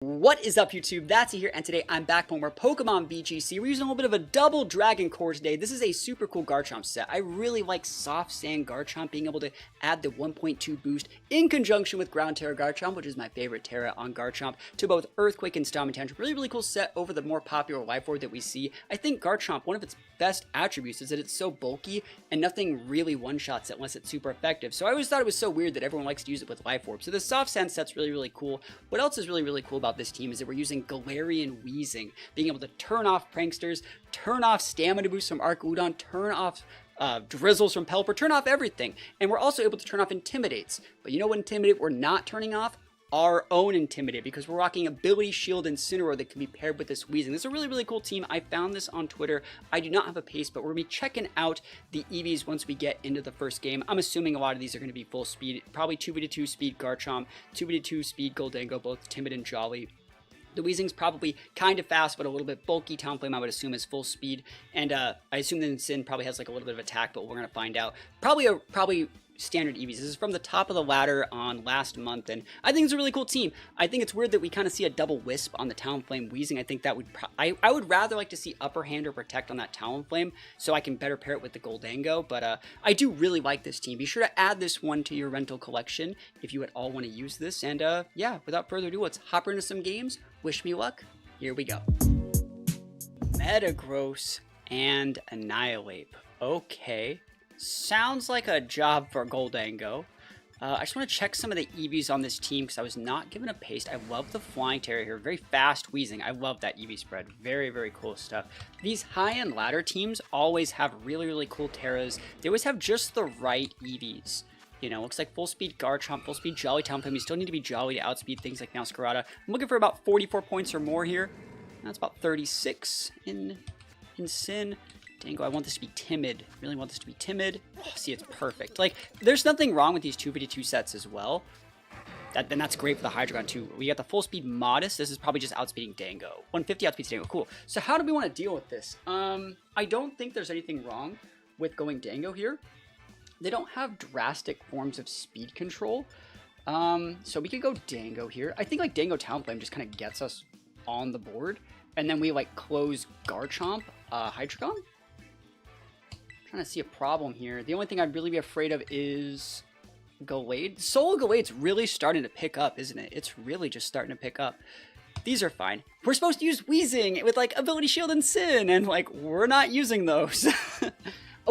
What is up, YouTube? That's here, and today I'm back for more Pokemon VGC. We're using a little bit of a double Dragon Core today. This is a super cool Garchomp set. I really like Soft Sand Garchomp, being able to add the 1.2 boost in conjunction with Ground Terra Garchomp, which is my favorite Terra on Garchomp, to both Earthquake and Stomping Tantrum. Really cool set over the more popular Life Orb that we see. I think Garchomp, one of its best attributes is that it's so bulky and nothing really one-shots it unless it's super effective. So I always thought it was so weird that everyone likes to use it with Life Orb. So the Soft Sand set's really cool. What else is really cool about this team is that we're using Galarian Weezing, being able to turn off Pranksters, turn off Stamina Boost from Arcudon, turn off Drizzles from Pelipper, turn off everything. And we're also able to turn off Intimidates. But you know what Intimidate we're not turning off? Our own Intimidate, because we're rocking Ability Shield Incineroar that can be paired with this Weezing. This is a really cool team. I found this on Twitter. I do not have a pace, but we're going to be checking out the EVs once we get into the first game. I'm assuming a lot of these are going to be full speed, probably 2v2 speed Garchomp, 2v2 speed Gholdengo, both timid and jolly. The Weezing's probably kind of fast, but a little bit bulky. Talonflame, I would assume, is full speed. And I assume that Sin probably has like a little bit of attack, but we're going to find out. Probably standard EVs. This is from the top of the ladder on last month, and I think it's a really cool team. I think it's weird that we kind of see a double Wisp on the Talonflame Weezing. I think that would I would rather like to see Upper Hand or Protect on that Talonflame so I can better pair it with the Gholdengo, but I do really like this team. Be sure to add this one to your rental collection if you at all want to use this, and yeah, without further ado, let's hop into some games. Wish me luck. Here we go. Metagross and Annihilate. Okay. Sounds like a job for Gholdengo. I just want to check some of the EVs on this team because I was not given a paste. I love the Flying Terror here. Very fast Weezing. I love that EV spread. Very cool stuff. These high-end ladder teams always have really cool Terras. They always have just the right EVs. You know, looks like full speed Garchomp, full speed Jolly Talonflame. You still need to be Jolly to outspeed things like Scarlet. I'm looking for about 44 points or more here. That's about 36 in Sin. Dango, I want this to be timid. Really want this to be timid. Oh, see, it's perfect. Like, there's nothing wrong with these 2v2 sets as well. Then that's great for the Hydreigon too. We got the full speed Modest. This is probably just outspeeding Dango. 150 outspeeds Dango. Cool. So how do we want to deal with this? I don't think there's anything wrong with going Dango here. They don't have drastic forms of speed control. So we could go Dango here. I think like Dango Talonflame just kind of gets us on the board. And then we like close Garchomp, Hydreigon. Trying to see a problem here. The only thing I'd really be afraid of is Gallade. Solo Gallade's really starting to pick up, isn't it? It's really just starting to pick up. These are fine. We're supposed to use Weezing with like Ability Shield and Sin, and like we're not using those.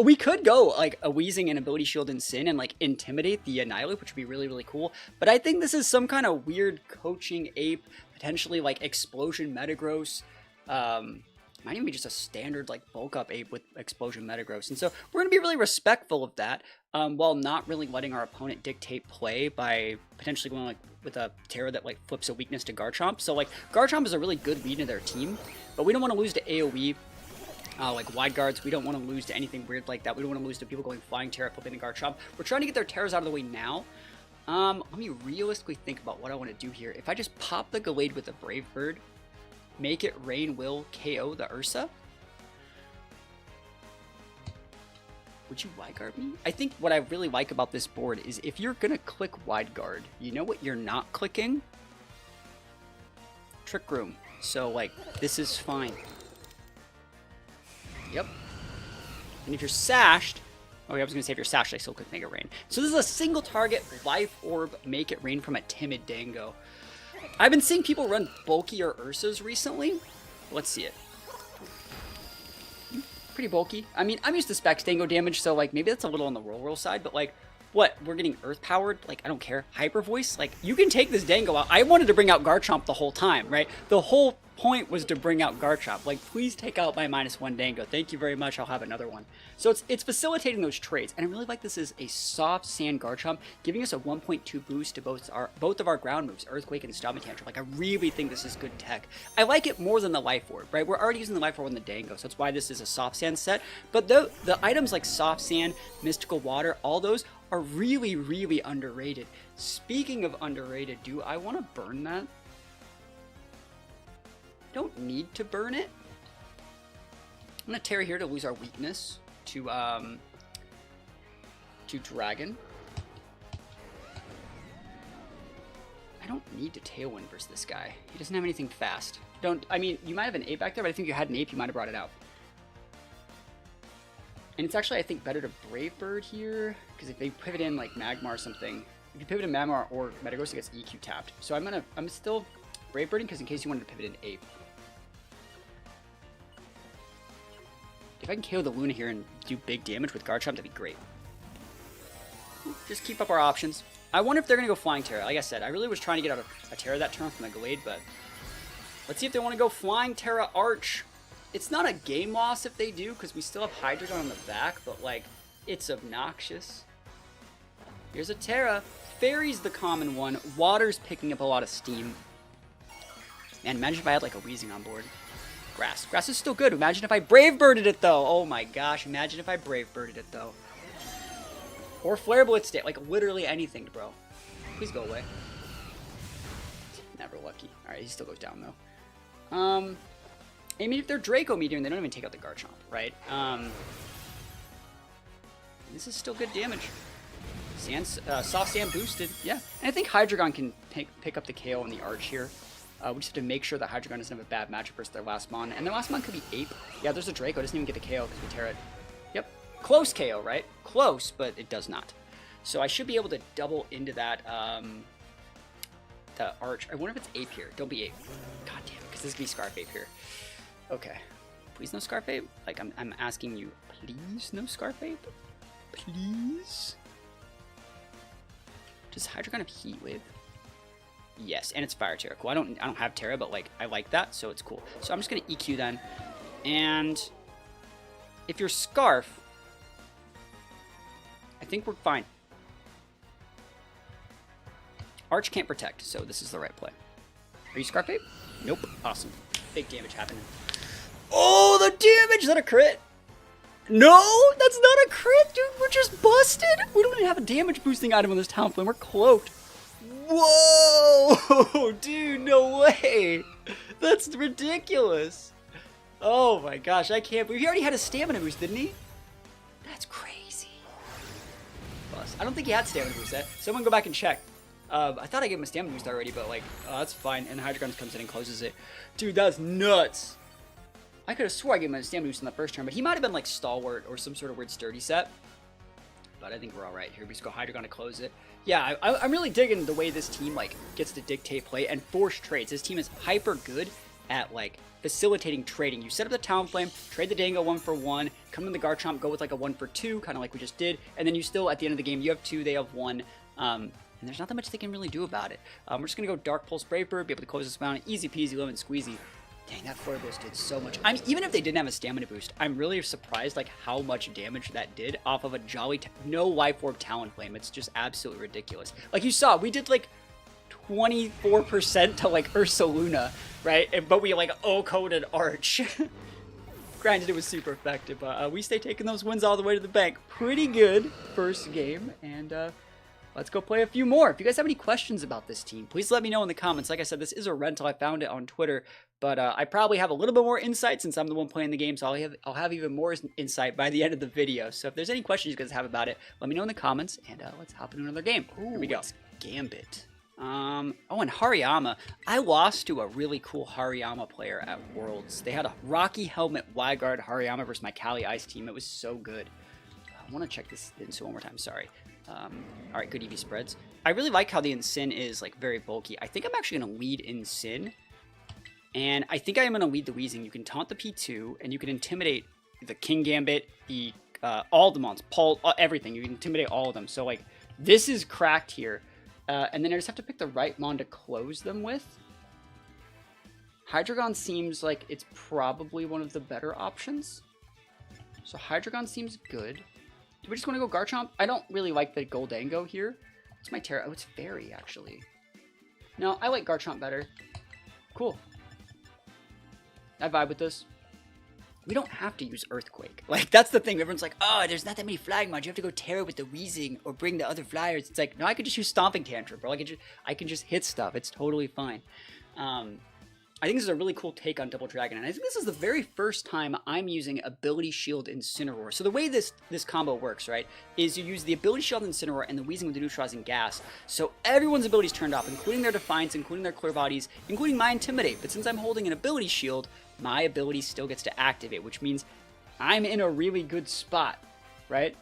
We could go like a Weezing and Ability Shield and Sin and like intimidate the Annihilate, which would be really cool. But I think this is some kind of weird coaching ape, potentially like Explosion Metagross. Might even be just a standard like bulk up ape with Explosion Metagross. And so we're going to be really respectful of that while not really letting our opponent dictate play by potentially going like with a Terra that like flips a weakness to Garchomp. So like Garchomp is a really good lead in their team, but we don't want to lose to AoE. Like wide guards, we don't want to lose to anything weird like that. We don't want to lose to people going Flying Terra, flipping the Garchomp. We're trying to get their Terras out of the way now. Let me realistically think about what I want to do here. If I just pop the Gallade with a Brave Bird, make it Rain Will KO the Ursa, would you wide guard me? I think what I really like about this board is if you're gonna click wide guard, you know what you're not clicking? Trick Room. So like this is fine. Yep. And if you're sashed, oh yeah, I was gonna say if you're sashed, I still could make it rain. So this is a single target Life Orb Make It Rain from a timid Dango. I've been seeing people run bulkier Ursas recently. Let's see it. Pretty bulky. I mean, I'm used to Specs Dango damage, so like maybe that's a little on the roll side, but like, what? We're getting Earth powered? Like, I don't care. Hyper Voice? Like, you can take this Dango out. I wanted to bring out Garchomp the whole time, right? The whole point was to bring out Garchomp. Like, please take out my -1 Dango. Thank you very much. I'll have another one. So it's facilitating those trades, and I really like this as a soft sand Garchomp, giving us a 1.2 boost to both of our ground moves, Earthquake and Stomping Tantrum. Like, I really think this is good tech. I like it more than the Life Orb, right? We're already using the Life Orb on the Dango, so that's why this is a soft sand set. But the items like soft sand, mystical water, all those are really underrated. Speaking of underrated, do I want to burn that? Don't need to burn it. I'm gonna Terra here to lose our weakness to Dragon. I don't need to Tailwind versus this guy. He doesn't have anything fast. I mean, you might have an Ape back there, but I think if you had an Ape, you might have brought it out. And it's actually, I think, better to Brave Bird here, because if they pivot in like Magmar or something, if you pivot in Magmar or Metagross, it gets EQ tapped. So I'm still Brave Birding, because in case you wanted to pivot in Ape. If I can KO the Luna here and do big damage with Garchomp, that'd be great. Just keep up our options. I wonder if they're going to go Flying Terra. Like I said, I really was trying to get out a Terra that turn from the Gallade, but let's see if they want to go Flying Terra Arch. It's not a game loss if they do, because we still have Hydreigon on the back, but, like, it's obnoxious. Here's a Terra. Fairy's the common one. Water's picking up a lot of steam. Man, imagine if I had, like, a Weezing on board. Grass. Grass is still good. Imagine if I Brave Birded it, though. Oh, my gosh. Imagine if I Brave Birded it, though. Or Flare Blitz it. Like, literally anything, bro. Please go away. Never lucky. Alright, he still goes down, though. I mean, if they're Draco Meteor, they don't even take out the Garchomp, right? This is still good damage. Soft Sand boosted, yeah. And I think Hydreigon can pick up the KO on the Arch here. We just have to make sure that Hydreigon doesn't have a bad matchup versus their last mon. And their last mon could be Ape. Yeah, there's a Draco. It doesn't even get the KO because we tear it. Yep. Close KO, right? Close, but it does not. So I should be able to double into that the Arch. I wonder if it's Ape here. Don't be Ape. God damn it, because this could be Scarf Ape here. Okay. Please no Scarf Ape? Like, I'm asking you, please no Scarf Ape? Please? Does Hydreigon have Heat Wave? Yes, and it's Fire Terra. Cool. I don't have Terra, but, like, I like that, so it's cool. So I'm just going to EQ then. And if you're Scarf, I think we're fine. Arch can't protect, so this is the right play. Are you Scarf Ape? Nope. Awesome. Big damage happening. Oh, the damage! Is that a crit? No, that's not a crit, dude. We're just busted. We don't even have a damage boosting item on this Talonflame. We're cloaked. Whoa, dude, no way. That's ridiculous. Oh my gosh, I can't believe he already had a stamina boost, didn't he? That's crazy. Bust. I don't think he had stamina boost. Someone go back and check. I thought I gave him a stamina boost already, but like, that's fine. And Hydreigon comes in and closes it. Dude, that's nuts. I could have swore I gave him a stamina boost in the first turn, but he might have been like Stalwart or some sort of weird sturdy set. But I think we're all right here. We just go Hydreigon to close it. Yeah, I'm really digging the way this team like gets to dictate play and force trades. This team is hyper good at like facilitating trading. You set up the Talonflame, trade the Dango 1-for-1, come in the Garchomp, go with like a 1-for-2, kind of like we just did, and then you still at the end of the game you have 2, they have 1. And there's not that much they can really do about it. We're just going to go Dark Pulse Brave Bird, be able to close this mountain. Easy peasy, lemon squeezy. Dang, that Flare Blitz did so much. I mean, even if they didn't have a stamina boost, I'm really surprised like how much damage that did off of a no Life Orb Talonflame. It's just absolutely ridiculous. Like you saw, we did like 24% to like Ursaluna, right? But we like O-coded Arch. Granted, it was super effective, but we stay taking those wins all the way to the bank. Pretty good first game, and let's go play a few more. If you guys have any questions about this team, please let me know in the comments. Like I said, this is a rental. I found it on Twitter, but I probably have a little bit more insight since I'm the one playing the game, so I'll have even more insight by the end of the video. So if there's any questions you guys have about it, let me know in the comments, and let's hop into another game. Ooh, here we go. Gambit. Oh, and Hariyama. I lost to a really cool Hariyama player at Worlds. They had a Rocky Helmet Wyguard Hariyama versus my Cali Ice team. It was so good. I want to check this into one more time. Sorry. Alright, good EV spreads. I really like how the Incin is like very bulky. I think I'm actually going to lead Incin. And I think I am going to lead the Weezing. You can taunt the P2, and you can intimidate the King Gambit, the all the mons, Paul, everything. You can intimidate all of them. So like, this is cracked here. And then I just have to pick the right mon to close them with. Hydreigon seems like it's probably one of the better options. So Hydreigon seems good. Do we just want to go Garchomp? I don't really like the Goldango here. What's my Terra? Oh, it's Fairy, actually. No, I like Garchomp better. Cool. I vibe with this. We don't have to use Earthquake. Like, that's the thing. Everyone's like, oh, there's not that many flying mods. You have to go Terra with the Weezing or bring the other flyers. It's like, no, I could just use Stomping Tantrum, bro. I can just hit stuff. It's totally fine. I I think this is a really cool take on Double Dragon, and I think this is the very first time I'm using Ability Shield Incineroar. So the way this combo works, right, is you use the Ability Shield Incineroar and the Weezing with the Neutralizing Gas, so everyone's abilities turned off, including their Defiance, including their Clear Bodies, including my Intimidate. But since I'm holding an Ability Shield, my ability still gets to activate, which means I'm in a really good spot, right?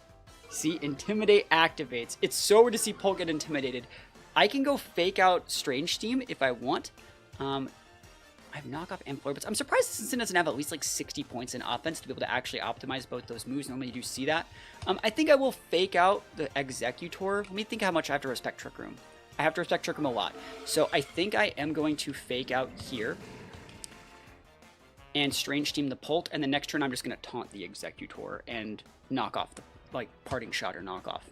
See, Intimidate activates. It's so weird to see Polk get intimidated. I can go fake out Strange Steam if I want. I have knockoff and floor, but I'm surprised Sin doesn't have at least like 60 points in offense to be able to actually optimize both those moves. Normally you do see that. I think I will fake out the Exeggutor. Let me think how much I have to respect Trick Room. I have to respect Trick Room a lot. So I think I am going to fake out here and Strange Steam the Pult, and the next turn I'm just going to taunt the Exeggutor and knock off the like Parting Shot or knockoff.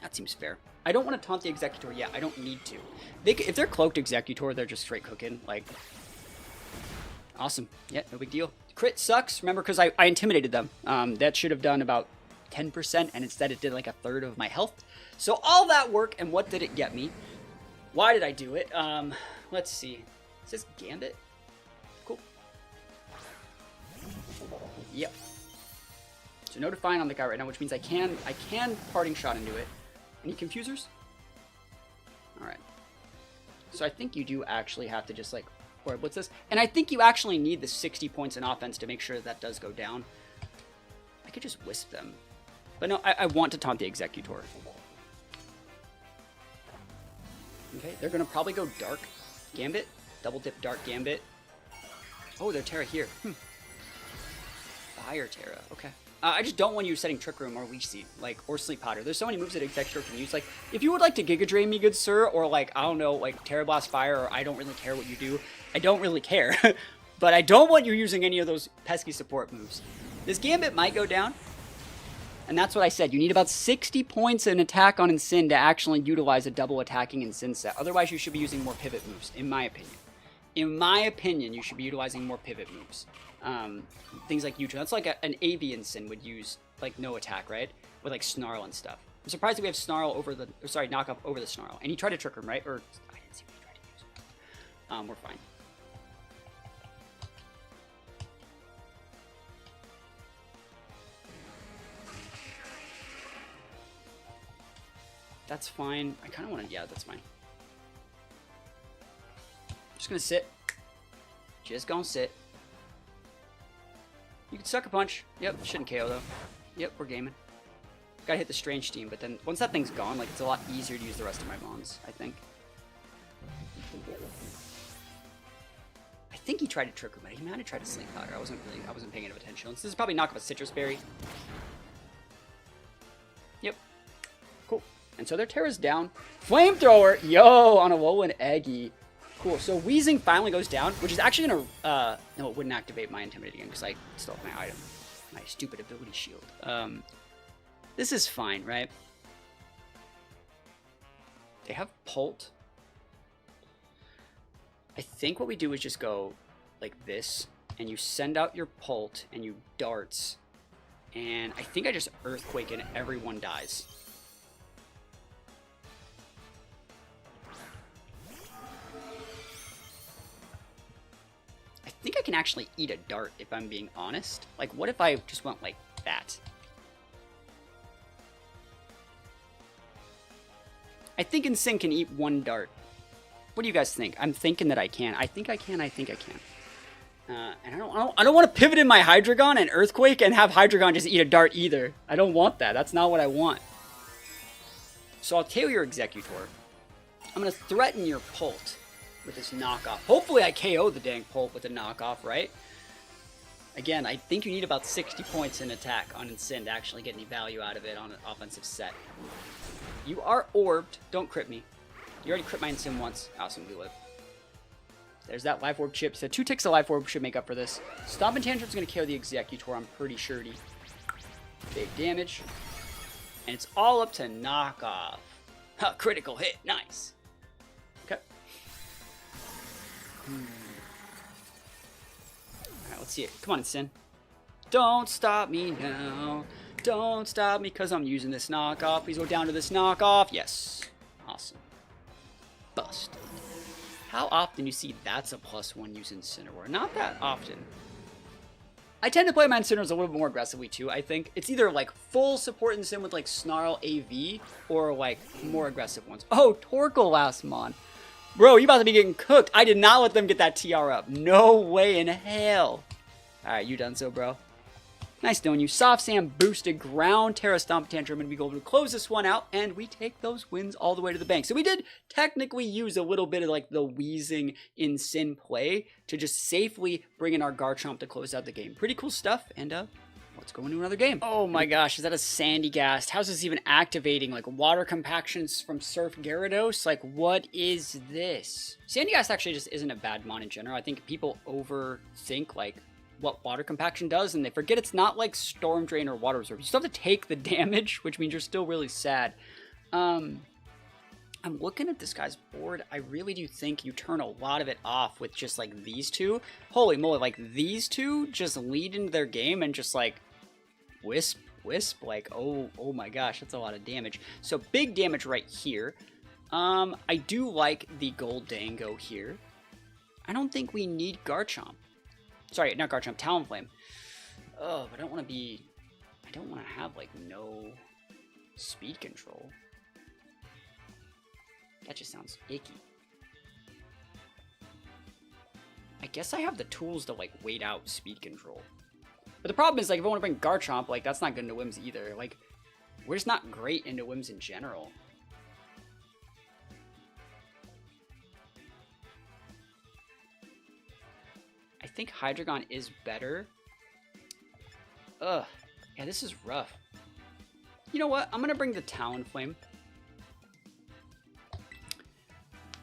That seems fair. I don't want to taunt the Exeggutor yet. I don't need to. If they're cloaked Exeggutor, they're just straight cooking. Like, awesome. Yeah, no big deal. Crit sucks. Remember, because I intimidated them. That should have done about 10%, and instead it did like a third of my health. So all that work, and what did it get me? Why did I do it? Let's see. Is this Gambit? Cool. Yep. So no Define on the guy right now, which means I can Parting Shot into it. Any Confusers? Alright. So I think you do actually have to just like, or what's this? And I think you actually need the 60 points in offense to make sure that does go down. I could just Wisp them. But no, I want to taunt the Exeggutor. Okay, they're going to probably go Dark Gambit. Double dip Dark Gambit. Oh, they're Terra here. Fire Terra. Okay. I just don't want you setting Trick Room or Leech Seed, like, or Sleep Powder. There's so many moves that Exeggutor can use. Like, if you would like to Giga Drain me, good sir, or like, I don't know, like Terra Blast Fire, or I don't really care what you do. I don't really care. But I don't want you using any of those pesky support moves. This Gambit might go down. And that's what I said. You need about 60 points in attack on Incin to actually utilize a double attacking Incin set. Otherwise, you should be using more pivot moves, in my opinion. In my opinion, you should be utilizing more pivot moves. Things like U-turn. That's like an AV Incin would use, like, no attack, right? With, like, Snarl and stuff. I'm surprised that we have Snarl over the... Sorry, knockoff over the Snarl. And he tried to Trick Room, right? Or... I didn't see what he tried to use. We're fine. That's fine. I kind of want to... Yeah, that's fine. Just gonna sit. Just gonna sit. You can Sucker Punch. Yep, shouldn't KO though. Yep, we're gaming. Gotta hit the Strange Steam, but then once that thing's gone, like, it's a lot easier to use the rest of my Mons, I think. I think he tried to Trick Room, but he might have tried to Sleep Powder. I wasn't paying enough attention. This is probably knock off a Citrus Berry. Yep. Cool. And so their Terra's down. Flamethrower! Yo, on Alolan Eggy. Cool, so Weezing finally goes down, which is actually gonna, no, it wouldn't activate my Intimidate again, because I still have my item. My stupid ability shield. This is fine, right? They have Pult. I think what we do is just go like this, and you send out your Pult, and you darts, and I think I just Earthquake and everyone dies. I think I can actually eat a dart if I'm being honest. Like, what if I just went like that? I think Incin can eat one dart. What do you guys think? I'm thinking that I can. I think I can. I think I can. And I don't want to pivot in my Hydreigon and Earthquake and have Hydreigon just eat a dart either. I don't want that. That's not what I want. So I'll KO your Exeggutor. I'm going to threaten your Pult with this knockoff. Hopefully I KO the dang Pult with a knockoff, right? Again, I think you need about 60 points in attack on Incin to actually get any value out of it on an offensive set. You are orbed. Don't crit me. You already crit my Incin once. Awesome, we live. There's that Life Orb chip. So 2 ticks of Life Orb should make up for this. Stomping Tantrum's going to KO the Exeggutor, I'm pretty surety. Big damage. And it's all up to knockoff. Ha, critical hit. Nice. Okay. Alright, let's see it. Come on, Incin. Don't stop me now. Don't stop me because I'm using this knockoff. Please go down to this knockoff. Yes. Awesome. Busted. How often do you see that's a +1 using Incineroar? Not that often. I tend to play my Incineroars a little bit more aggressively too, I think. It's either like full support Incin with like Snarl AV or like more aggressive ones. Oh, Torkoal last mon. Bro, you about to be getting cooked. I did not let them get that TR up. No way in hell. Alright, you done so, bro. Nice knowing you. Soft Sand boosted ground Terra Stomp Tantrum, and we go able to close this one out, and we take those wins all the way to the bank. So we did technically use a little bit of like the Weezing Incin play to just safely bring in our Garchomp to close out the game. Pretty cool stuff, and let's go into another game. Oh my gosh, is that a Sandygast? How's this even activating? Like water compactions from Surf Gyarados? Like what is this? Sandygast actually just isn't a bad mon in general. I think people overthink like what water compaction does, and they forget it's not like Storm Drain or Water Absorb. You still have to take the damage, which means you're still really sad. I'm looking at this guy's board. I really do think you turn a lot of it off with just like these two. Holy moly, like these two just lead into their game and just like wisp, like oh my gosh, that's a lot of damage. So big damage right here. I do like the Gholdengo here. I don't think we need Garchomp. Sorry, not Garchomp, Talonflame. Oh, but I don't want to have, like, no speed control. That just sounds icky. I guess I have the tools to, like, wait out speed control. But the problem is, like, if I want to bring Garchomp, like, that's not good into Wims either. Like, we're just not great into Wims in general. I think Hydreigon is better. Ugh. Yeah, this is rough. You know what? I'm going to bring the Talonflame.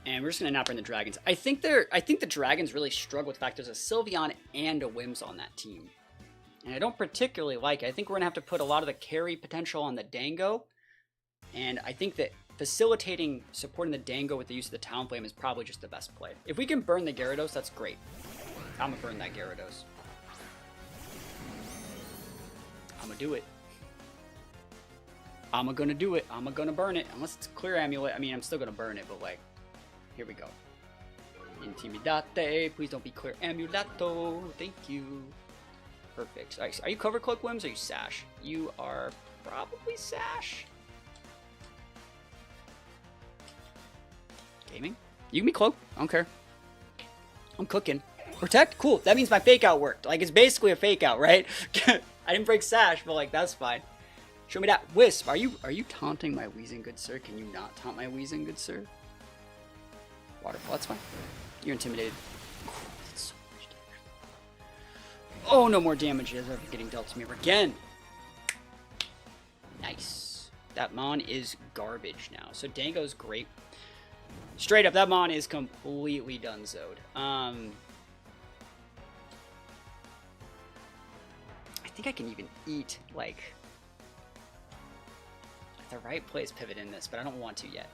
And we're just going to not bring the Dragons. I think the Dragons really struggle with the fact there's a Sylveon and a Wims on that team. And I don't particularly like it. I think we're going to have to put a lot of the carry potential on the Dango. And I think that facilitating, supporting the Dango with the use of the Talonflame is probably just the best play. If we can burn the Gyarados, that's great. I'm gonna burn that Gyarados. I'm gonna do it. I'm gonna do it. I'm gonna burn it. Unless it's clear amulet. I mean, I'm still gonna burn it, but like, here we go. Intimidate. Please don't be clear amuleto. Thank you. Perfect. Right, so are you Cover Cloak, Wims, or are you Sash? You are probably Sash. Gaming? You can be Cloak. I don't care. I'm cooking. Protect? Cool. That means my fake out worked. Like, it's basically a fake out, right? I didn't break Sash, but like, that's fine. Show me that. Wisp. Are you taunting my Weezing, good sir? Can you not taunt my Weezing, good sir? Waterfall. That's fine. You're intimidated. That's so much damage. Oh, no more damage is ever getting dealt to me ever again. Nice. That mon is garbage now. So Dango's great. Straight up, that mon is completely donezoed. I think I can even eat, like, at the right place pivot in this, but I don't want to yet.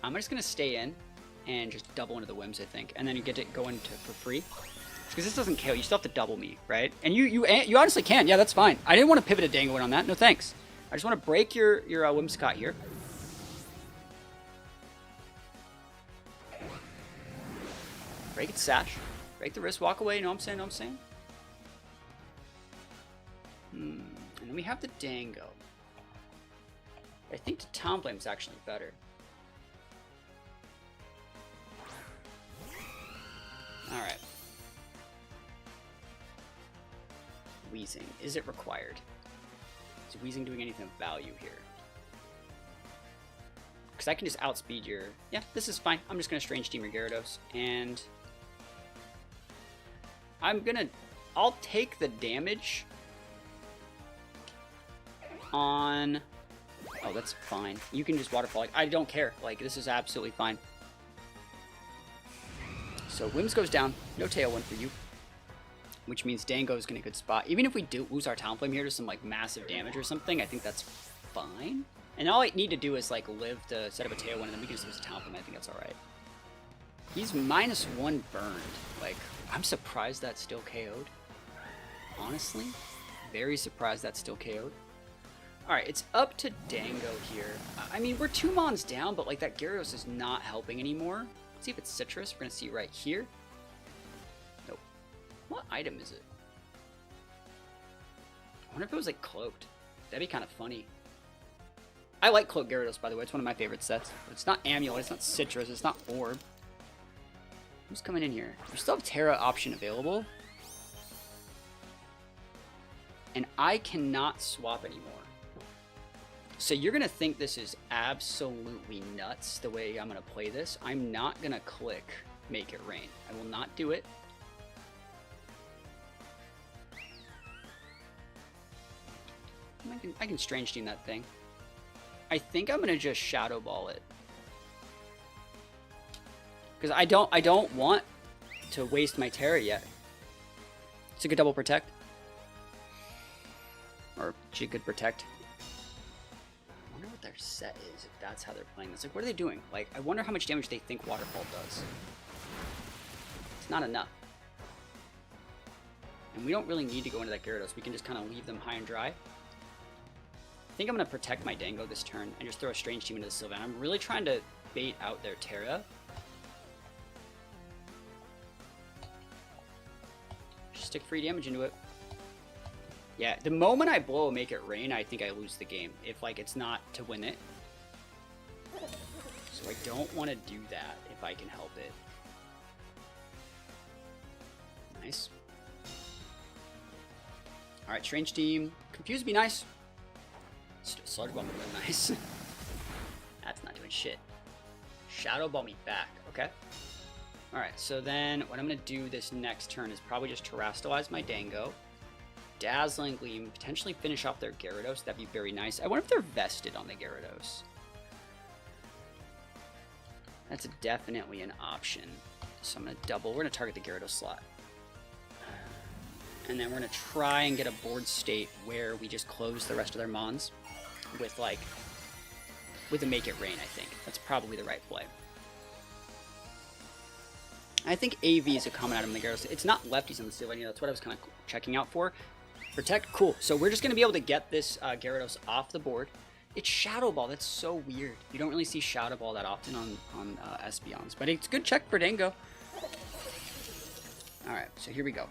I'm just going to stay in and just double into the Wims, I think, and then you get to go into for free. Because this doesn't kill, you still have to double me, right? And you honestly can, yeah, that's fine. I didn't want to pivot a Dango in on that, no thanks. I just want to break your Whimsicott here. Break its Sash. Break the wrist, walk away, you know what I'm saying, And then we have the Dango. I think the Talonflame's actually better. Alright. Weezing. Is it required? Is Weezing doing anything of value here? Because I can just outspeed your... Yeah, this is fine. I'm just going to Strange Steam your Gyarados. And... I'll take the damage... on... Oh, that's fine. You can just Waterfall. I don't care. Like, this is absolutely fine. So, Wims goes down. No Tailwind for you. Which means Dango's in a good spot. Even if we do lose our Talonflame here to some, like, massive damage or something, I think that's fine. And all I need to do is, like, live to set up a Tailwind, and then we can just use a Talonflame. I think that's alright. He's -1 burned. Like, I'm surprised that's still KO'd. Honestly. Very surprised that's still KO'd. Alright, it's up to Dango here. I mean, we're 2 mons down, but like that Gyarados is not helping anymore. Let's see if it's citrus. We're going to see right here. Nope. What item is it? I wonder if it was like cloaked. That'd be kind of funny. I like Cloak Gyarados, by the way. It's one of my favorite sets. But it's not Amulet. It's not Citrus. It's not Orb. Who's coming in here? We still have Terra option available. And I cannot swap anymore. So you're going to think this is absolutely nuts the way I'm going to play this. I'm not going to click Make It Rain. I will not do it. I can Strange Team that thing. I think I'm going to just Shadow Ball it. Because I don't want to waste my Terra yet. It's a good double protect. Or she could protect. I wonder what their set is, if that's how they're playing this. Like, what are they doing? Like, I wonder how much damage they think Waterfall does. It's not enough. And we don't really need to go into that Gyarados. We can just kind of leave them high and dry. I think I'm going to protect my Dango this turn and just throw a Strange Team into the Sylveon. I'm really trying to bait out their Terra. Just stick free damage into it. Yeah, the moment I blow Make It Rain, I think I lose the game. If, like, it's not to win it. So I don't want to do that if I can help it. Nice. Alright, Strange Team. Confuse be nice. Sludge Bomb would have been nice. That's not doing shit. Shadow Ball me back. Okay. Alright, so then what I'm going to do this next turn is probably just Terrastalize my Dango. Dazzling Gleam, potentially finish off their Gyarados. That'd be very nice. I wonder if they're vested on the Gyarados. That's definitely an option. So I'm going to double. We're going to target the Gyarados slot. And then we're going to try and get a board state where we just close the rest of their Mons with, like, with a Make It Rain, I think. That's probably the right play. I think AV is a common item in the Gyarados. It's not lefties on the Sylveon. That's what I was kind of checking out for. Protect, cool. So we're just going to be able to get this Gyarados off the board. It's Shadow Ball. That's so weird. You don't really see Shadow Ball that often on Espeons. But it's a good check for Dango. Alright, so here we go.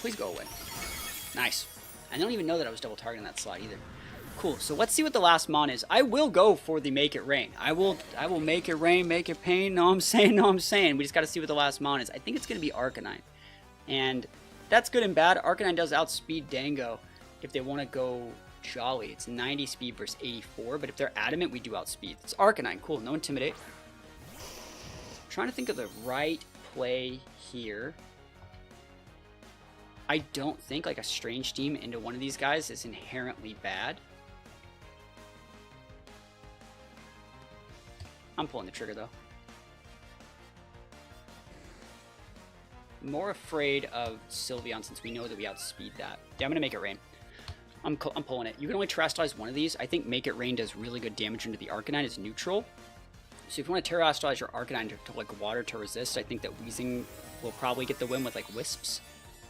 Please go away. Nice. I don't even know that I was double targeting that slot either. Cool, so let's see what the last Mon is. I will go for the Make It Rain. I will make it rain, make it pain. No, I'm saying, no, I'm saying. We just got to see what the last Mon is. I think it's going to be Arcanine. And that's good and bad. Arcanine does outspeed Dango if they want to go jolly. It's 90 speed versus 84, but if they're adamant, we do outspeed. It's Arcanine. Cool, no Intimidate. I'm trying to think of the right play here. I don't think like a Strange Team into one of these guys is inherently bad. I'm pulling the trigger though. More afraid of Sylveon since we know that we outspeed that. Yeah, I'm going to Make It Rain. I'm pulling it. You can only Terrastalize one of these. I think Make It Rain does really good damage into the Arcanine. It's neutral. So if you want to Terrastalize your Arcanine to like water to resist, I think that Weezing will probably get the win with like Wisps.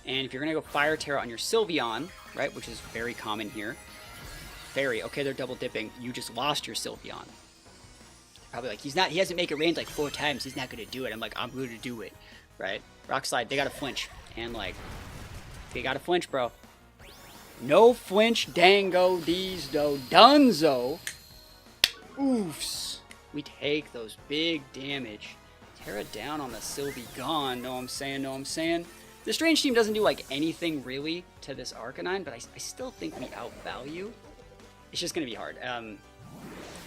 And if you're going to go Fire Terra on your Sylveon, right, which is very common here. Fairy, okay, they're double dipping. You just lost your Sylveon. Probably like, he hasn't Make It Rain like 4 times. He's not going to do it. I'm like, I'm going to do it, right? Rock Slide, they got to flinch. And like, they got to flinch, bro. No flinch, Dango, these though. Dunzo. Oofs. We take those big damage. Terra down on the Sylveon. Know what I'm saying? Know what I'm saying? The Strange Team doesn't do like anything really to this Arcanine, but I still think we outvalue. It's just going to be hard.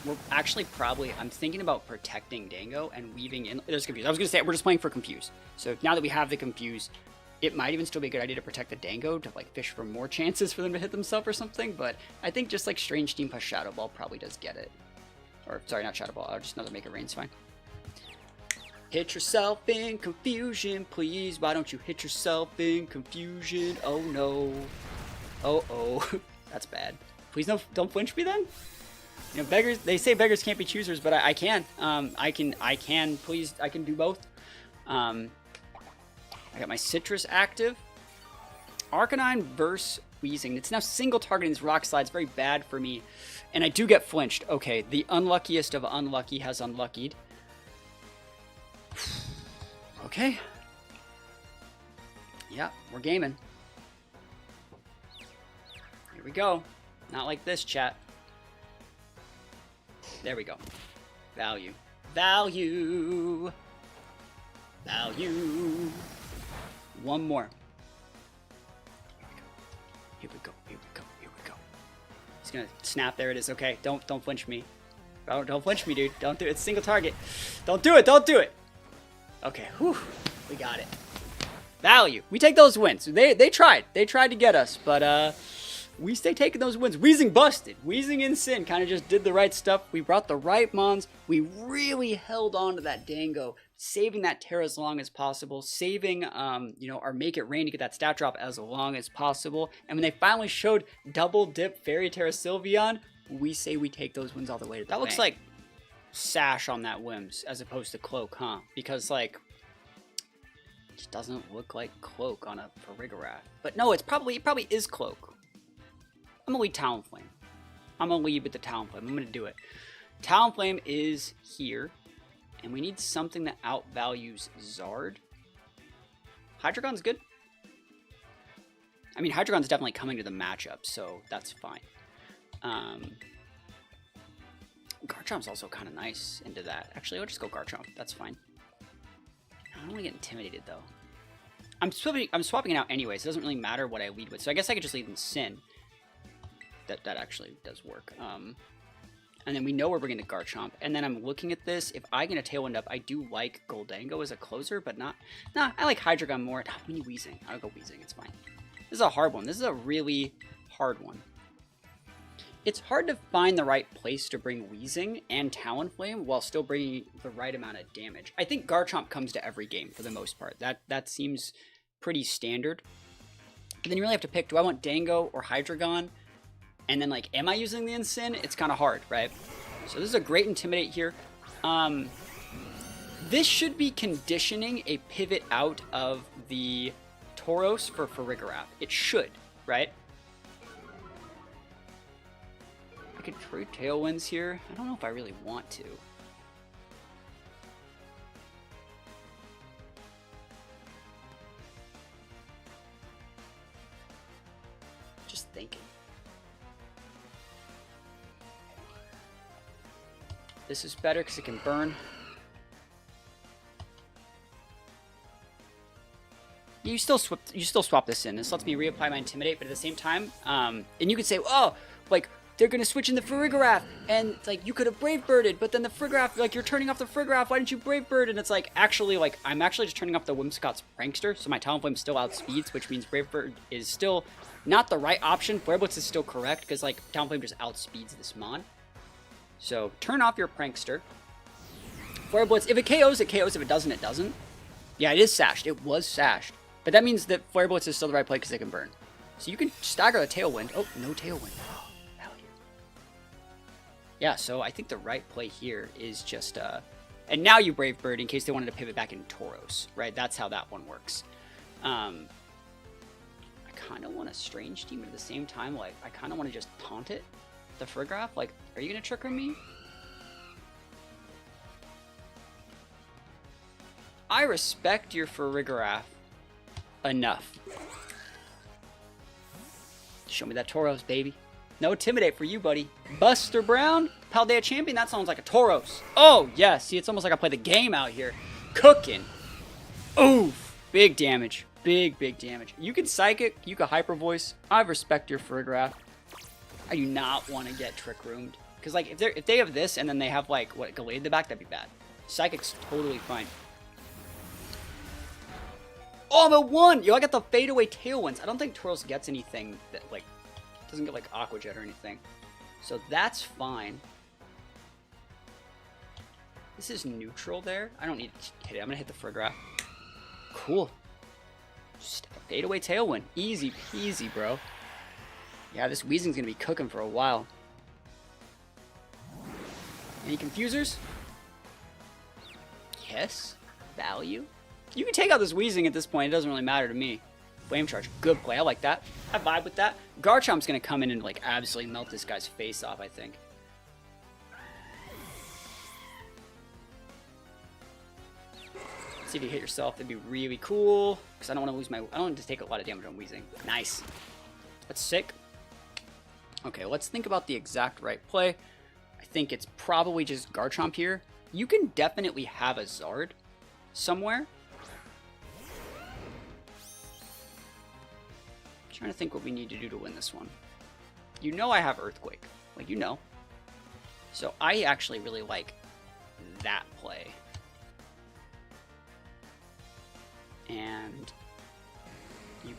We're actually probably, I'm thinking about protecting Dango and weaving in. There's Confuse. I was going to say, we're just playing for Confuse. So now that we have the Confuse, it might even still be a good idea to protect the Dango to like fish for more chances for them to hit themselves or something. But I think just like Strange Team plus Shadow Ball probably does get it. Or, sorry, not Shadow Ball. Just another Make It Rain's fine. Hit yourself in confusion, please. Why don't you hit yourself in confusion? Oh no. Oh oh. That's bad. Please don't flinch me then. You know, beggars. They say beggars can't be choosers, but I can. I can. Please, I can do both. I got my Citrus active. Arcanine versus Weezing. It's now single targeting this Rock Slide. It's very bad for me, and I do get flinched. Okay, the unluckiest of unlucky has unluckied. Okay. Yeah, we're gaming. Here we go. Not like this, chat. There we go. Value. Value. Value. One more. Here we go. Here we go. Here we go. He's gonna snap. There it is. Okay. Don't flinch me. Don't flinch me, dude. Don't do it. It's single target. Don't do it. Don't do it. Okay. Whew. We got it. Value. We take those wins. They tried. They tried to get us, but we stay taking those wins. Weezing busted. Weezing in Sin kind of just did the right stuff. We brought the right mons. We really held on to that Dango, saving that Terra as long as possible, saving you know, our Make It Rain to get that stat drop as long as possible. And when they finally showed double dip Fairy Terra Sylveon, we say we take those wins all the way to the bank. That looks like Sash on that Wims as opposed to Cloak, huh? Because like it just doesn't look like Cloak on a Farigiraf. But no, it probably is Cloak. I'm gonna lead Talonflame. I'm gonna lead with the Talonflame. I'm gonna do it. Talonflame is here, and we need something that outvalues Zard. Hydreigon's good. I mean, Hydreigon's definitely coming to the matchup, so that's fine. Garchomp's also kind of nice into that. Actually, I'll just go Garchomp. That's fine. I don't want to get intimidated, though. I'm swapping it out anyways. It doesn't really matter what I lead with, so I guess I could just lead in Sin. That actually does work. And then we know we're bringing the Garchomp. And then I'm looking at this. If I get a Tailwind up, I do like Gholdengo as a closer, but not... Nah, I like Hydreigon more. We need Weezing. I'll go Weezing. It's fine. This is a hard one. This is a really hard one. It's hard to find the right place to bring Weezing and Talonflame while still bringing the right amount of damage. I think Garchomp comes to every game for the most part. That seems pretty standard. But then you really have to pick, do I want Dango or Hydreigon? And then, like, am I using the Incin? It's kind of hard, right? So this is a great Intimidate here. This should be conditioning a pivot out of the Tauros for Farigiraf. It should, right? I could trade Tailwinds here. I don't know if I really want to. Just thinking. This is better because it can burn. You still swap this in. This lets me reapply my Intimidate, but at the same time, and you could say, oh, like, they're going to switch in the Farigiraf, and, like, you could have Brave Birded, but then the Farigiraf, like, you're turning off the Farigiraf, why didn't you Brave Bird? And it's like, actually, like, I'm actually just turning off the Whimsicott's Prankster, so my Talonflame still outspeeds, which means Brave Bird is still not the right option. Flare Blitz is still correct, because, like, Talonflame just outspeeds this Mon. So, turn off your Prankster. Flare Blitz, if it KOs, it KOs. If it doesn't, it doesn't. Yeah, it is sashed. It was sashed. But that means that Flare Blitz is still the right play because it can burn. So you can stagger the Tailwind. Oh, no Tailwind. Yeah, so I think the right play here is just, and now you Brave Bird in case they wanted to pivot back in Tauros, right? That's how that one works. I kind of want a Strange Team, but at the same time, like, I kind of want to just taunt it, the Farigiraf. Like, are you going to trick me? I respect your Farigiraf enough. Show me that Tauros, baby. No Intimidate for you, buddy. Buster Brown, Paldea Champion, that sounds like a Tauros. Oh, yeah, see, it's almost like I play the game out here. Cooking. Oof. Big damage. Big damage. You can Psychic, you can Hyper Voice. I respect your Farigiraf. I do not want to get Trick Roomed. Because, like, if they have this and then they have, like, what, Gallade in the back, that'd be bad. Psychic's totally fine. Oh, I'm at 1! Yo, I got the Fadeaway Tailwinds. I don't think Tauros gets anything that, like, doesn't get, like, Aqua Jet or anything. So that's fine. This is neutral there. I don't need to hit it. I'm going to hit the Farigiraf. Cool. Just a Fadeaway Tailwind. Easy peasy, bro. Yeah, this Weezing's going to be cooking for a while. Any Confusers? Yes. Value? You can take out this Weezing at this point. It doesn't really matter to me. Flame Charge. Good play. I like that. I vibe with that. Garchomp's going to come in and, like, absolutely melt this guy's face off, I think. See if you hit yourself. That'd be really cool. Because I don't want to lose my... I don't want to take a lot of damage on Weezing. Nice. That's sick. Okay, let's think about the exact right play. I think it's probably just Garchomp here. You can definitely have a Zard somewhere. I'm trying to think what we need to do to win this one. You know I have Earthquake. Like, you know. So I actually really like that play. And you...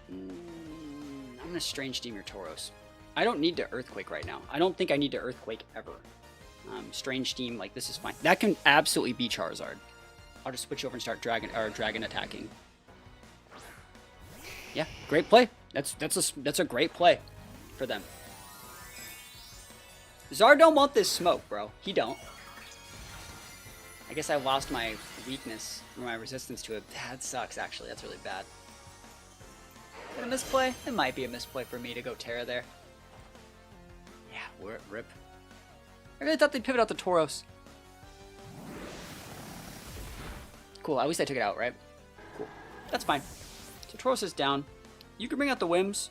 I'm going to Strange Steam your Tauros. I don't need to Earthquake right now. I don't think I need to Earthquake ever. Strange Steam, like, this is fine. That can absolutely be Charizard. I'll just switch over and start dragon attacking. Yeah, great play. That's a great play for them. Zard don't want this smoke, bro. He don't. I guess I lost my weakness or my resistance to it. That sucks, actually. That's really bad. Is that a misplay? It might be a misplay for me to go Terra there. Yeah, rip. I really thought they'd pivot out the Tauros. Cool, at least I took it out, right? Cool. That's fine. So Tauros is down. You can bring out the Whims.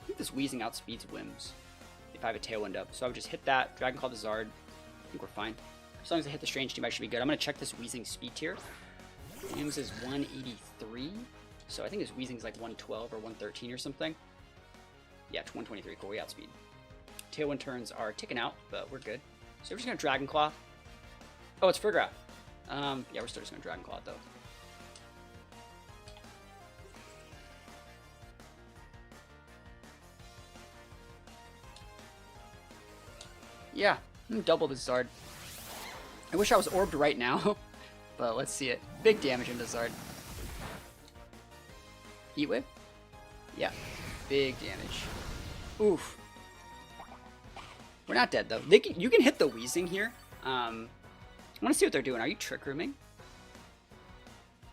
I think this Weezing outspeeds Whims if I have a Tailwind up. So I would just hit that, Dragon Claw the Zard. I think we're fine. As long as I hit the Strange Team, I should be good. I'm going to check this Weezing speed tier. Whims is 183. So I think this Weezing's like 112 or 113 or something. Yeah, 123. Cool, we outspeed. Tailwind turns are ticking out, but we're good. So we're just going to Dragon Claw. Oh, it's Frigoraph. Yeah, we're still just going to Dragon Claw it, though. Yeah, I'm going to double this Zard. I wish I was orbed right now, but let's see it. Big damage into Zard. Heat Wave? Yeah, big damage. Oof. We're not dead, though. You can hit the Weezing here. I want to see what they're doing. Are you Trick Rooming?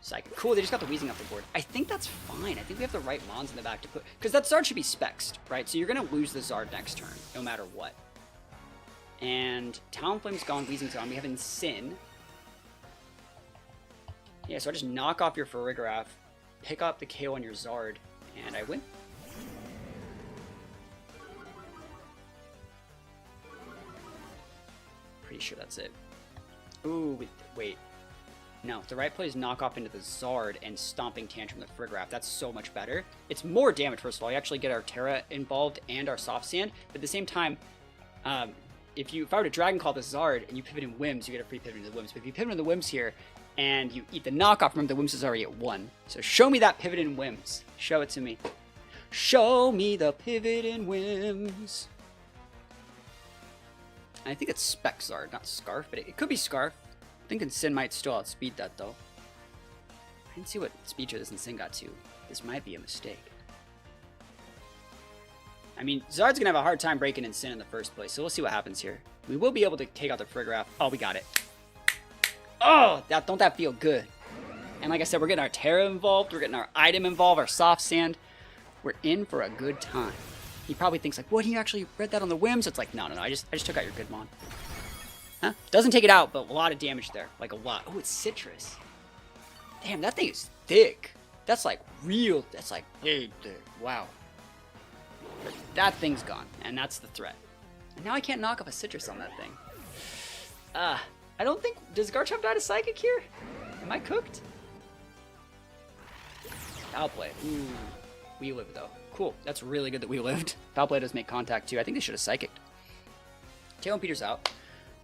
Psychic. Cool, they just got the Weezing off the board. I think that's fine. I think we have the right Mons in the back to put... Because that Zard should be Spexed, right? So you're going to lose the Zard next turn, no matter what. And Talonflame's gone, Weezing's gone. We have Incin. Yeah, so I just knock off your Farigiraf, pick up the KO on your Zard, and I win. Pretty sure that's it. Ooh, wait. No, the right play is knock off into the Zard and Stomping Tantrum the Farigiraf. That's so much better. It's more damage, first of all. You actually get our Terra involved and our Soft Sand, but at the same time, if I were to Dragon Call the Zard and you pivot in Whims, you get a free pivot into the Whims. But if you pivot in the Whims here and you eat the knockoff, remember the Whims is already at 1. So show me that pivot in Whims. Show it to me. Show me the pivot in Whims. I think it's Spec Zard, not Scarf, but it could be Scarf. I think Incin might still outspeed that, though. I didn't see what speed tier this Incin got to. This might be a mistake. I mean, Zard's going to have a hard time breaking Incin in the first place, so we'll see what happens here. We will be able to take out the Farigiraf. Oh, we got it. Oh, don't that feel good? And like I said, we're getting our Terra involved, we're getting our item involved, our Soft Sand. We're in for a good time. He probably thinks like, what, he actually read that on the Whims? It's like, no, I just took out your good Mon. Huh? Doesn't take it out, but a lot of damage there. Like a lot. Oh, it's Citrus. Damn, that thing is thick. That's like real, that's like big thick. Wow. But that thing's gone, and that's the threat. And now I can't knock off a Citrus on that thing. I don't think... Does Garchomp die to Psychic here? Am I cooked? Foul Play. Ooh. We live, though. Cool. That's really good that we lived. Foul Play does make contact, too. I think they should have Psychicked. Tailwind Peter's out.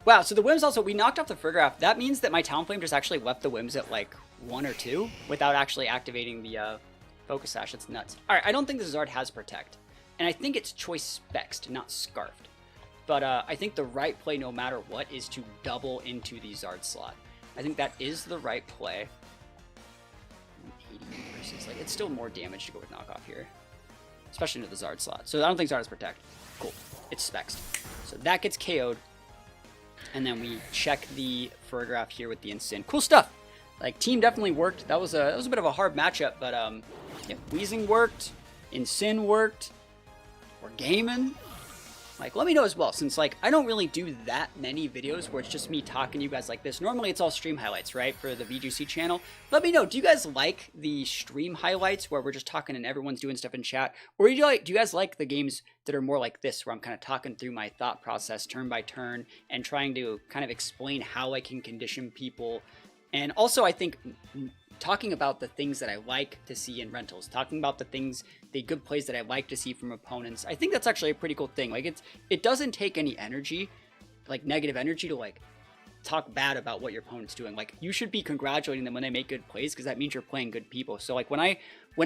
Wow, so the Whims also... We knocked off the Farigiraf. That means that my Talonflame just actually left the Whims at, like, 1 or 2 without actually activating the Focus Sash. That's nuts. Alright, I don't think the Zard has Protect. And I think it's Choice Spexed, not Scarfed. But I think the right play, no matter what, is to double into the Zard slot. I think that is the right play. 80 versus, like, it's still more damage to go with knockoff here. Especially into the Zard slot. So I don't think Zard has Protect. Cool. It's Spexed. So that gets KO'd. And then we check the Farigiraf here with the Incin. Cool stuff! Like, team definitely worked. That was a bit of a hard matchup, but yeah, Weezing worked. Incin worked. We're gaming. Like, let me know as well, since, like, I don't really do that many videos where it's just me talking to you guys like this. Normally, it's all stream highlights, right, for the VGC channel. Let me know, do you guys like the stream highlights where we're just talking and everyone's doing stuff in chat? Or do you guys like the games that are more like this, where I'm kind of talking through my thought process turn by turn and trying to kind of explain how I can condition people? And also, I think talking about the things that I like to see in rentals, talking about the good plays that I like to see from opponents. I think that's actually a pretty cool thing. Like, it doesn't take any energy, like negative energy, to like talk bad about what your opponent's doing. Like, you should be congratulating them when they make good plays, because that means you're playing good people. So like when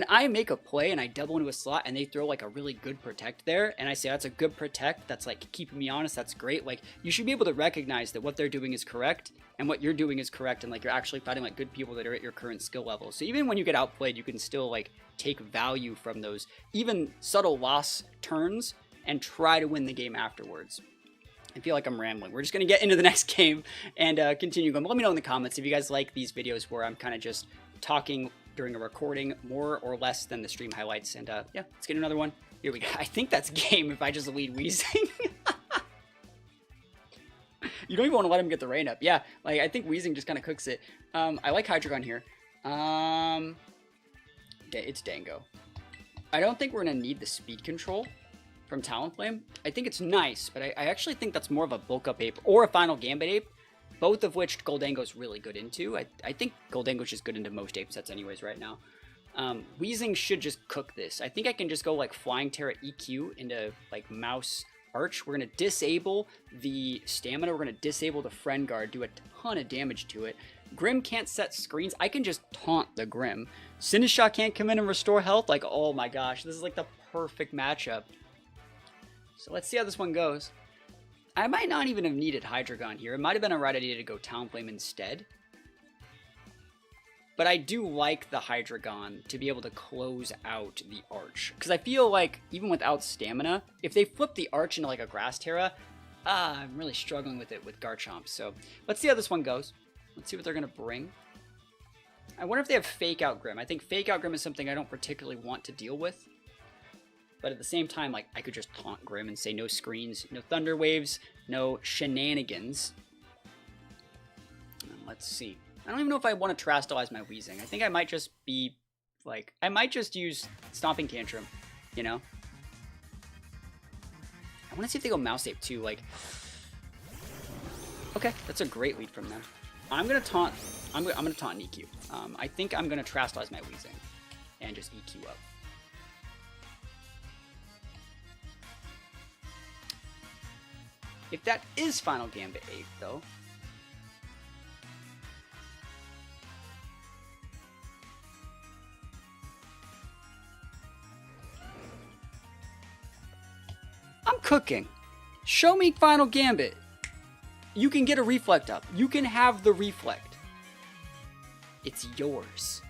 I make a play and I double into a slot and they throw like a really good protect there, and I say that's a good protect, that's like keeping me honest, that's great. Like, you should be able to recognize that what they're doing is correct and what you're doing is correct, and like you're actually fighting like good people that are at your current skill level. So even when you get outplayed, you can still like take value from those even subtle loss turns and try to win the game afterwards. I feel like I'm rambling. We're just going to get into the next game and continue going. But let me know in the comments if you guys like these videos where I'm kind of just talking during a recording more or less than the stream highlights. And yeah, let's get another one. Here we go. I think that's game if I just lead Weezing. You don't even want to let him get the rain up. Yeah, like I think Weezing just kind of cooks it. I like Hydreigon here. It's Dango. I don't think we're going to need the speed control from Talonflame. I think it's nice, but I actually think that's more of a bulk up ape or a final Gambit ape, both of which Goldango's really good into. I think Goldango's just good into most ape sets anyways right now. Weezing should just cook this. I think I can just go like Flying Terra EQ into like Mouse Arch. We're going to disable the stamina. We're going to disable the friend guard, do a ton of damage to it. Grim can't set screens. I can just taunt the Grim. Sinistcha can't come in and restore health. Like, oh my gosh, this is like the perfect matchup. So let's see how this one goes. I might not even have needed Hydreigon here. It might have been a right idea to go Talonflame instead. But I do like the Hydreigon to be able to close out the Arch. Because I feel like, even without stamina, if they flip the Arch into like a Grass Terra, I'm really struggling with it with Garchomp. So let's see how this one goes. Let's see what they're going to bring. I wonder if they have Fake Out Grim. I think Fake Out Grim is something I don't particularly want to deal with. But at the same time, like, I could just taunt Grim and say no screens, no Thunder Waves, no shenanigans. Let's see. I don't even know if I want to Terastallize my Weezing. I think I might just be, like, I might just use Stomping Tantrum, you know? I want to see if they go Mouse Ape too, like... Okay, that's a great lead from them. I'm going to taunt, I'm going to taunt and EQ. I think I'm going to Terastallize my Weezing and just EQ up. If that is Final Gambit 8, though... I'm cooking. Show me Final Gambit. You can get a Reflect up. You can have the Reflect. It's yours.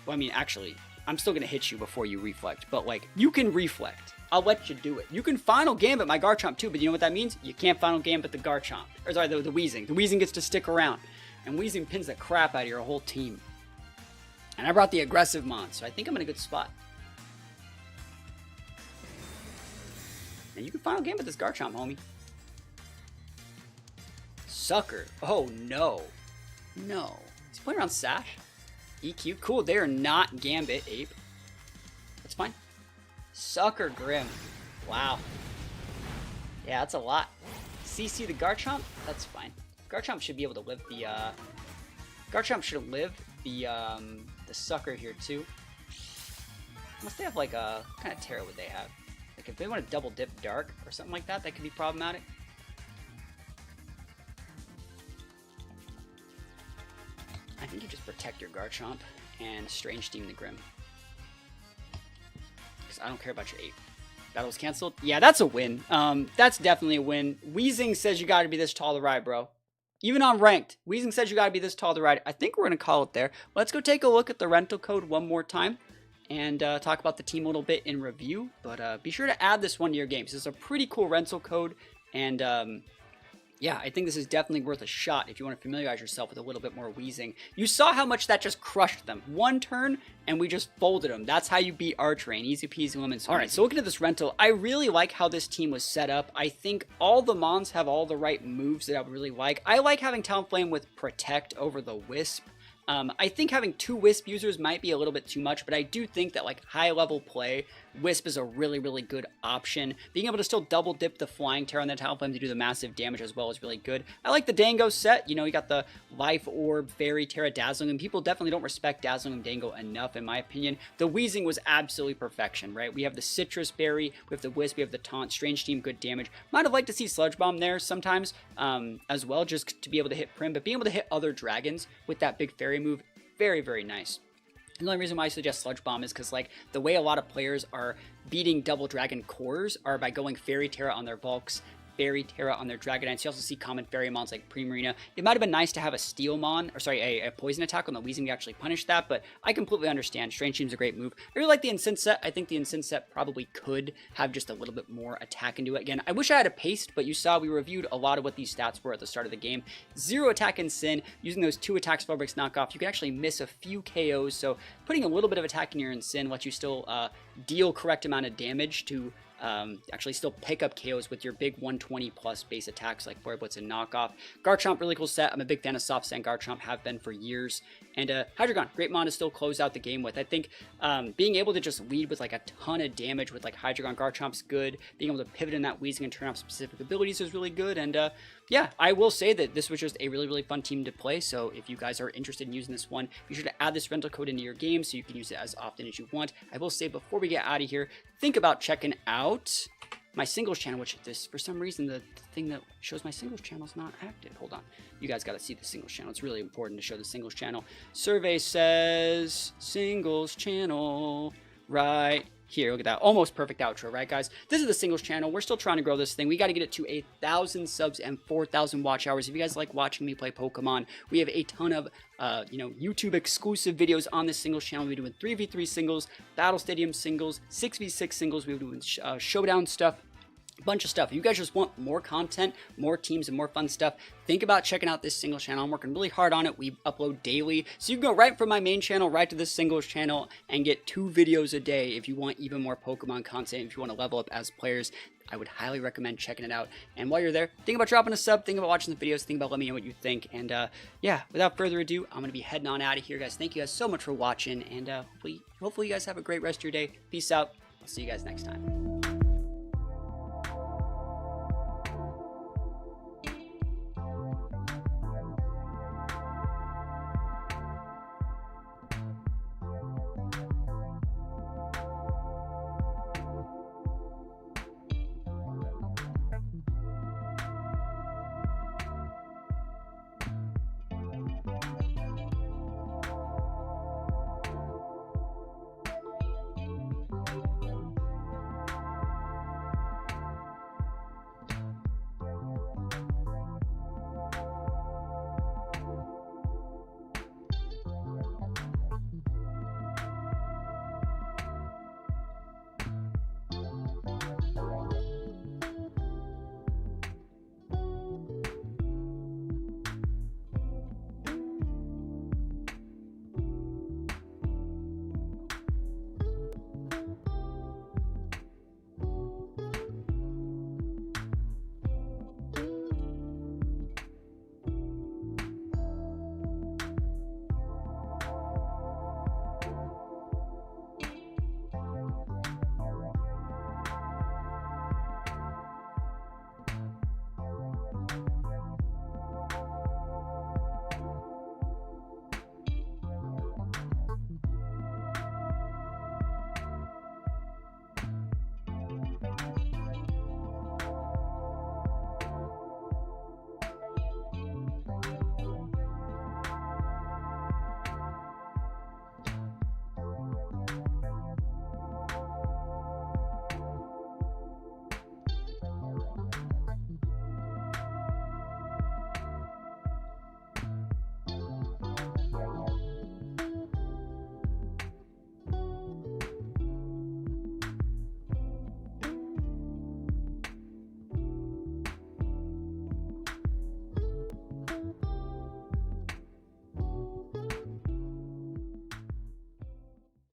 Well, I mean, actually, I'm still going to hit you before you Reflect. But, like, you can Reflect. I'll let you do it. You can Final Gambit my Garchomp too, but you know what that means? You can't Final Gambit the Garchomp. Or sorry, the Weezing. The Weezing gets to stick around. And Weezing pins the crap out of your whole team. And I brought the aggressive mon, so I think I'm in a good spot. And you can Final Gambit this Garchomp, homie. Sucker. Oh, no. No. Is he playing around Sash? EQ. Cool, they are not Gambit Ape. That's fine. Sucker Grim. Wow. Yeah, that's a lot. CC the Garchomp? That's fine. Garchomp should be able to live the, Garchomp should live the Sucker here, too. Unless they have, like, a... What kind of Terra would they have? Like, if they want to double dip Dark or something like that, that could be problematic. I think you just protect your Garchomp and Strange Steam the Grim. Because I don't care about your 8. Battle's canceled? Yeah, that's a win. That's definitely a win. Weezing says you gotta be this tall to ride, bro. Even on ranked, Weezing says you gotta be this tall to ride. I think we're gonna call it there. Let's go take a look at the rental code one more time and talk about the team a little bit in review. But be sure to add this one to your games. This is a pretty cool rental code, and Yeah, I think this is definitely worth a shot if you want to familiarize yourself with a little bit more Weezing. You saw how much that just crushed them. One turn, and we just folded them. That's how you beat Archrain. Easy peasy lemon squeezy. Alright, so looking at this rental, I really like how this team was set up. I think all the Mons have all the right moves that I would really like. I like having Talonflame with Protect over the Wisp. I think having 2 Wisp users might be a little bit too much, but I do think that like high level play, Wisp is a really, really good option. Being able to still double dip the Flying Terror on the Talonflame to do the massive damage as well is really good. I like the Dango set. You know, you got the Life Orb, Fairy Terra, Dazzling, and people definitely don't respect Dazzling and Dango enough, in my opinion. The Weezing was absolutely perfection, right? We have the Citrus Berry, we have the Wisp, we have the Taunt, Strange Team, good damage. Might have liked to see Sludge Bomb there sometimes as well, just to be able to hit Prim, but being able to hit other dragons with that big Fairy move, very, very nice. The only reason why I suggest Sludge Bomb is because, like, the way a lot of players are beating Double Dragon cores are by going Fairy Terra on their Volks, Fairy Terra on their Dragonites. You also see common Fairy Mons like Primarina. It might have been nice to have a Steel Mon, or sorry, a Poison attack on the Weezing to actually punish that, but I completely understand. Strange Team's a great move. I really like the Incense set. I think the Incense set probably could have just a little bit more attack into it. Again, I wish I had a Paste, but you saw we reviewed a lot of what these stats were at the start of the game. 0 attack in Sin, using those 2 attacks Spell Breaks knockoff, you can actually miss a few KOs, so putting a little bit of attack in your Sin lets you still deal correct amount of damage to actually still pick up KOs with your big 120 plus base attacks like Flare Blitz and Knockoff. Garchomp, really cool set. I'm a big fan of Soft Sand Garchomp, have been for years. And Hydreigon, great mon to still close out the game with. I think being able to just lead with like a ton of damage with like Hydreigon, Garchomp's good. Being able to pivot in that Weezing and turn off specific abilities is really good. And yeah, I will say that this was just a really, really fun team to play. So if you guys are interested in using this one, be sure to add this rental code into your game so you can use it as often as you want. I will say before we get out of here, think about checking out my singles channel, which this, for some reason, the thing that shows my singles channel is not active. Hold on. You guys got to see the singles channel. It's really important to show the singles channel. Survey says singles channel right here. Look at that. Almost perfect outro, right, guys? This is the singles channel. We're still trying to grow this thing. We got to get it to 1,000 subs and 4,000 watch hours. If you guys like watching me play Pokemon, we have a ton of YouTube exclusive videos on this singles channel. We're doing 3v3 singles, Battle Stadium singles, 6v6 singles. We're doing showdown stuff. Bunch of stuff. If you guys just want more content, more teams, and more fun stuff, think about checking out this singles channel. I'm working really hard on it. We upload daily, so you can go right from my main channel right to this singles channel and get 2 videos a day if you want even more Pokemon content. If you want to level up as players, I would highly recommend checking it out. And while you're there, think about dropping a sub, think about watching the videos, think about letting me know what you think. And yeah, without further ado, I'm going to be heading on out of here, guys. Thank you guys so much for watching, and hopefully you guys have a great rest of your day. Peace out. I'll see you guys next time.